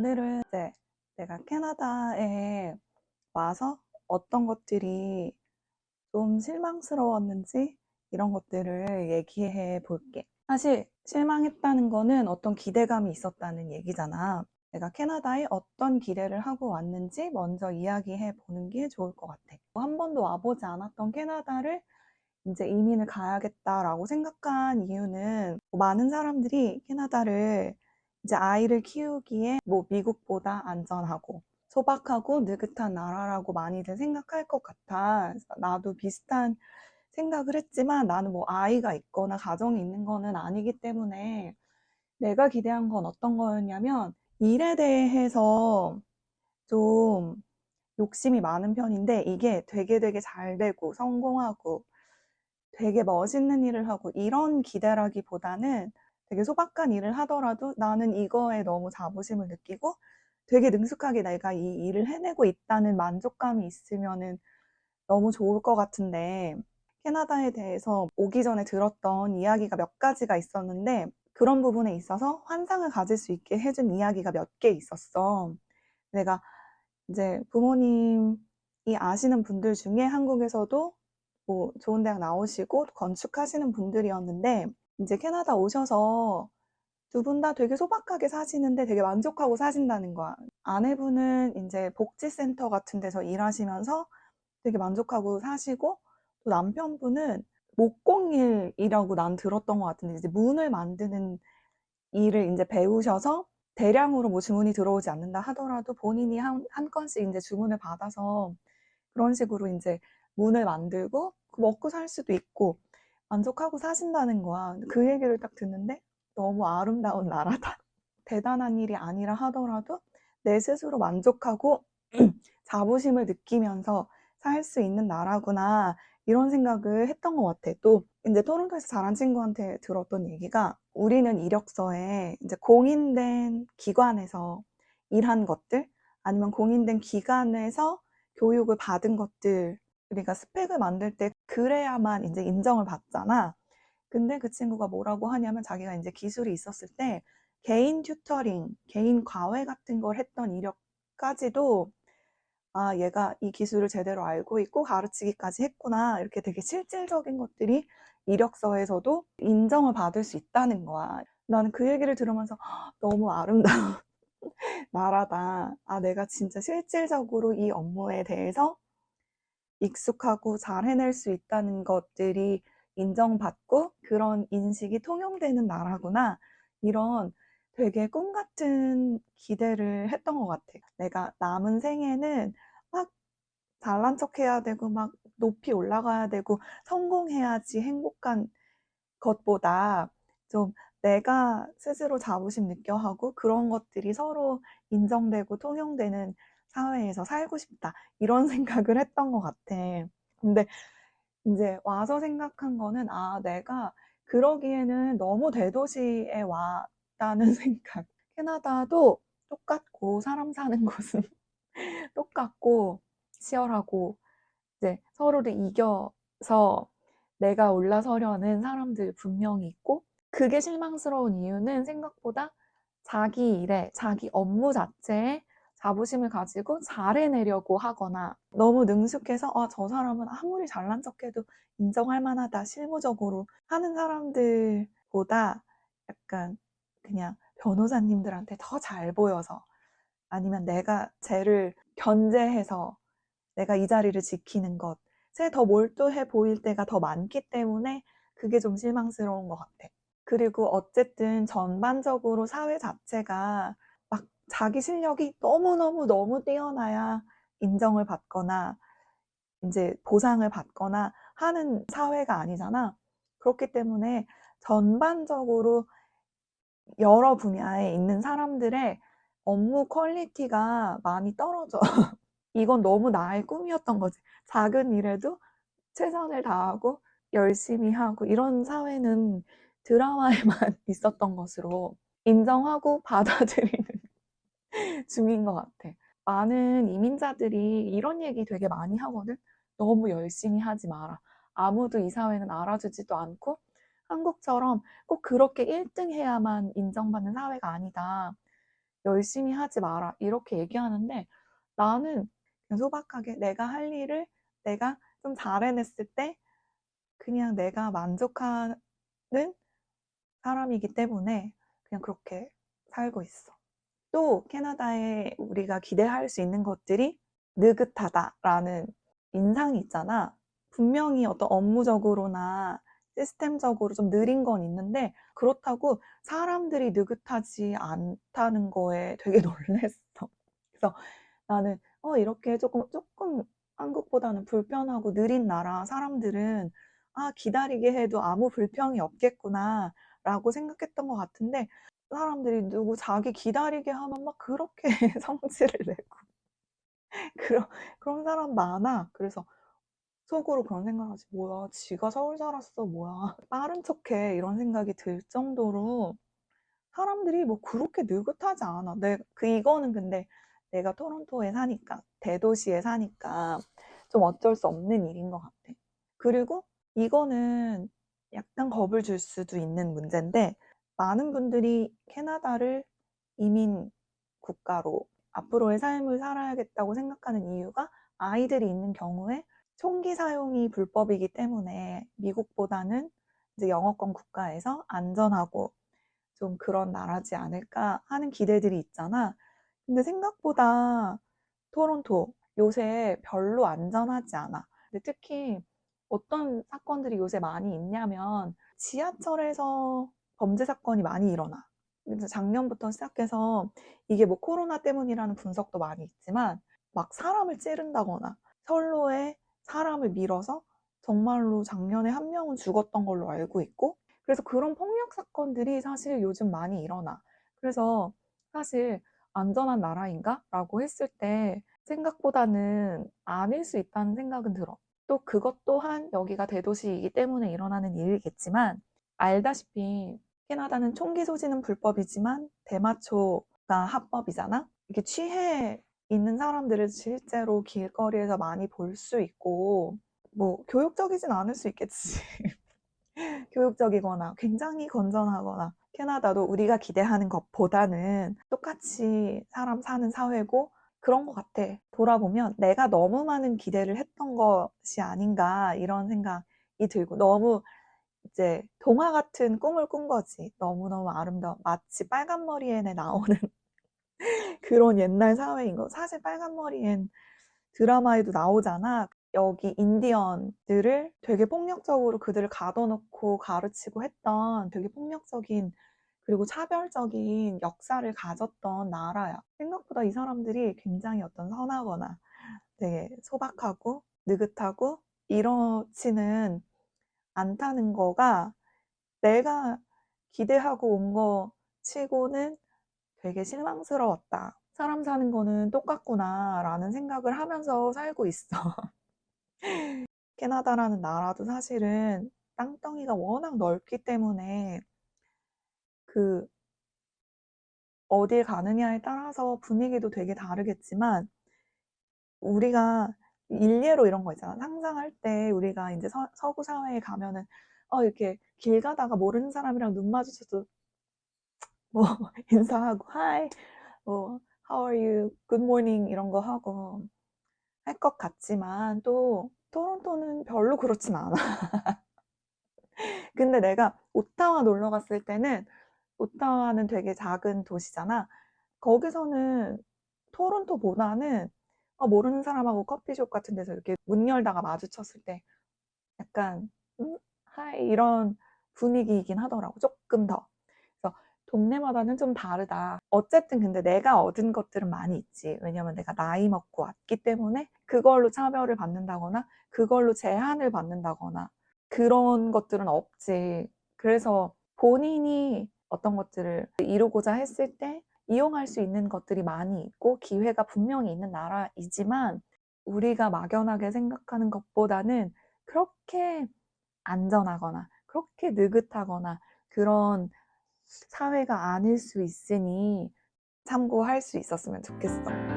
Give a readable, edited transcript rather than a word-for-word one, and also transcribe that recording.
오늘은 이제 내가 캐나다에 와서 어떤 것들이 좀 실망스러웠는지 이런 것들을 얘기해 볼게. 사실 실망했다는 거는 어떤 기대감이 있었다는 얘기잖아. 내가 캐나다에 어떤 기대를 하고 왔는지 먼저 이야기해 보는 게 좋을 것 같아. 한 번도 와보지 않았던 캐나다를 이제 이민을 가야겠다라고 생각한 이유는 많은 사람들이 캐나다를 이제 아이를 키우기에 미국보다 안전하고 소박하고 느긋한 나라라고 많이들 생각할 것 같아. 그래서 나도 비슷한 생각을 했지만 나는 아이가 있거나 가정이 있는 거는 아니기 때문에 내가 기대한 건 어떤 거였냐면 일에 대해서 좀 욕심이 많은 편인데 이게 되게 잘 되고 성공하고 되게 멋있는 일을 하고 이런 기대라기보다는 되게 소박한 일을 하더라도 나는 이거에 너무 자부심을 느끼고 되게 능숙하게 내가 이 일을 해내고 있다는 만족감이 있으면은 너무 좋을 것 같은데 캐나다에 대해서 오기 전에 들었던 이야기가 몇 가지가 있었는데 그런 부분에 있어서 환상을 가질 수 있게 해준 이야기가 몇 개 있었어. 내가 이제 부모님이 아시는 분들 중에 한국에서도 좋은 대학 나오시고 건축하시는 분들이었는데 이제 캐나다 오셔서 두 분 다 되게 소박하게 사시는데 되게 만족하고 사신다는 거야. 아내분은 이제 복지센터 같은 데서 일하시면서 되게 만족하고 사시고 또 남편분은 목공일이라고 난 들었던 것 같은데 이제 문을 만드는 일을 이제 배우셔서 대량으로 주문이 들어오지 않는다 하더라도 본인이 한 건씩 이제 주문을 받아서 그런 식으로 이제 문을 만들고 먹고 살 수도 있고 만족하고 사신다는 거야. 그 얘기를 딱 듣는데 너무 아름다운 나라다. 대단한 일이 아니라 하더라도 내 스스로 만족하고 자부심을 느끼면서 살 수 있는 나라구나 이런 생각을 했던 것 같아. 또 이제 토론토에서 자란 친구한테 들었던 얘기가 우리는 이력서에 이제 공인된 기관에서 일한 것들 아니면 공인된 기관에서 교육을 받은 것들 우리가 스펙을 만들 때 그래야만 이제 인정을 받잖아. 근데 그 친구가 뭐라고 하냐면 자기가 이제 기술이 있었을 때 개인 튜터링, 개인 과외 같은 걸 했던 이력까지도 아, 얘가 이 기술을 제대로 알고 있고 가르치기까지 했구나. 이렇게 되게 실질적인 것들이 이력서에서도 인정을 받을 수 있다는 거야. 나는 그 얘기를 들으면서 너무 아름다운 나라다. 아, 내가 진짜 실질적으로 이 업무에 대해서 익숙하고 잘 해낼 수 있다는 것들이 인정받고 그런 인식이 통용되는 나라구나. 이런 되게 꿈 같은 기대를 했던 것 같아. 내가 남은 생에는 막 잘난 척 해야 되고 막 높이 올라가야 되고 성공해야지 행복한 것보다 좀 내가 스스로 자부심 느껴 하고 그런 것들이 서로 인정되고 통용되는 사회에서 살고 싶다. 이런 생각을 했던 것 같아. 근데 이제 와서 생각한 거는 아, 내가 그러기에는 너무 대도시에 왔다는 생각. 캐나다도 똑같고 사람 사는 곳은 똑같고 치열하고 이제 서로를 이겨서 내가 올라서려는 사람들 분명히 있고 그게 실망스러운 이유는 생각보다 자기 일에 자기 업무 자체에 자부심을 가지고 잘해내려고 하거나 너무 능숙해서 저 사람은 아무리 잘난 척해도 인정할 만하다 실무적으로 하는 사람들보다 약간 그냥 변호사님들한테 더 잘 보여서 아니면 내가 쟤를 견제해서 내가 이 자리를 지키는 것에 더 몰두해 보일 때가 더 많기 때문에 그게 좀 실망스러운 것 같아. 그리고 어쨌든 전반적으로 사회 자체가 막 자기 실력이 너무 뛰어나야 인정을 받거나 이제 보상을 받거나 하는 사회가 아니잖아. 그렇기 때문에 전반적으로 여러 분야에 있는 사람들의 업무 퀄리티가 많이 떨어져. 이건 너무 나의 꿈이었던 거지. 작은 일에도 최선을 다하고 열심히 하고 이런 사회는 드라마에만 있었던 것으로 인정하고 받아들이는 중인 것 같아. 많은 이민자들이 이런 얘기 되게 많이 하거든. 너무 열심히 하지 마라. 아무도 이 사회는 알아주지도 않고 한국처럼 꼭 그렇게 1등 해야만 인정받는 사회가 아니다. 열심히 하지 마라 이렇게 얘기하는데 나는 그냥 소박하게 내가 할 일을 내가 좀 잘 해냈을 때 그냥 내가 만족하는 사람이기 때문에 그냥 그렇게 살고 있어. 또 캐나다에 우리가 기대할 수 있는 것들이 느긋하다라는 인상이 있잖아. 분명히 어떤 업무적으로나 시스템적으로 좀 느린 건 있는데 그렇다고 사람들이 느긋하지 않다는 거에 되게 놀랬어. 그래서 나는 이렇게 조금 한국보다는 불편하고 느린 나라 사람들은 기다리게 해도 아무 불평이 없겠구나 라고 생각했던 것 같은데 사람들이 누구 자기 기다리게 하면 막 그렇게 성질을 내고 그런 사람 많아. 그래서 속으로 그런 생각하지. 뭐야, 지가 서울 살았어, 뭐야. 빠른 척해. 이런 생각이 들 정도로 사람들이 뭐 그렇게 느긋하지 않아. 이거는 근데 내가 토론토에 사니까, 대도시에 사니까 좀 어쩔 수 없는 일인 것 같아. 그리고 이거는 약간 겁을 줄 수도 있는 문제인데, 많은 분들이 캐나다를 이민 국가로 앞으로의 삶을 살아야겠다고 생각하는 이유가 아이들이 있는 경우에 총기 사용이 불법이기 때문에 미국보다는 이제 영어권 국가에서 안전하고 좀 그런 나라지 않을까 하는 기대들이 있잖아. 근데 생각보다 토론토 요새 별로 안전하지 않아. 근데 특히 어떤 사건들이 요새 많이 있냐면 지하철에서 범죄 사건이 많이 일어나. 그래서 작년부터 시작해서 이게 뭐 코로나 때문이라는 분석도 많이 있지만 막 사람을 찌른다거나 선로에 사람을 밀어서 정말로 작년에 한 명은 죽었던 걸로 알고 있고 그래서 그런 폭력 사건들이 사실 요즘 많이 일어나. 그래서 사실 안전한 나라인가? 라고 했을 때 생각보다는 아닐 수 있다는 생각은 들어. 또 그것 또한 여기가 대도시이기 때문에 일어나는 일이겠지만 알다시피 캐나다는 총기 소지는 불법이지만 대마초가 합법이잖아. 이렇게 취해 있는 사람들을 실제로 길거리에서 많이 볼 수 있고 뭐 교육적이진 않을 수 있겠지. 교육적이거나 굉장히 건전하거나 캐나다도 우리가 기대하는 것보다는 똑같이 사람 사는 사회고 그런 것 같아. 돌아보면 내가 너무 많은 기대를 했던 것이 아닌가 이런 생각이 들고 너무 이제 동화 같은 꿈을 꾼 거지. 너무너무 아름다워. 마치 빨간 머리엔에 나오는 그런 옛날 사회인 거. 사실 빨간 머리엔 드라마에도 나오잖아. 여기 인디언들을 되게 폭력적으로 그들을 가둬놓고 가르치고 했던 되게 폭력적인 그리고 차별적인 역사를 가졌던 나라야. 생각보다 이 사람들이 굉장히 어떤 선하거나 되게 소박하고 느긋하고 이렇지는 않다는 거가 내가 기대하고 온 거 치고는 되게 실망스러웠다. 사람 사는 거는 똑같구나 라는 생각을 하면서 살고 있어. 캐나다라는 나라도 사실은 땅덩이가 워낙 넓기 때문에 그 어딜 가느냐에 따라서 분위기도 되게 다르겠지만 우리가 일례로 이런 거 있잖아. 상상할 때 우리가 이제 서구 사회에 가면은 이렇게 길 가다가 모르는 사람이랑 눈 마주쳐도 뭐 인사하고 hi 뭐 how are you good morning 이런 거 하고 할 것 같지만 또 토론토는 별로 그렇진 않아. 근데 내가 오타와 놀러 갔을 때는 오타와는 되게 작은 도시잖아. 거기서는 토론토보다는 모르는 사람하고 커피숍 같은 데서 이렇게 문 열다가 마주쳤을 때 약간 하이 이런 분위기이긴 하더라고. 조금 더. 그래서 동네마다는 좀 다르다. 어쨌든 근데 내가 얻은 것들은 많이 있지. 왜냐면 내가 나이 먹고 왔기 때문에 그걸로 차별을 받는다거나 그걸로 제한을 받는다거나 그런 것들은 없지. 그래서 본인이 어떤 것들을 이루고자 했을 때 이용할 수 있는 것들이 많이 있고 기회가 분명히 있는 나라이지만 우리가 막연하게 생각하는 것보다는 그렇게 안전하거나 그렇게 느긋하거나 그런 사회가 아닐 수 있으니 참고할 수 있었으면 좋겠어.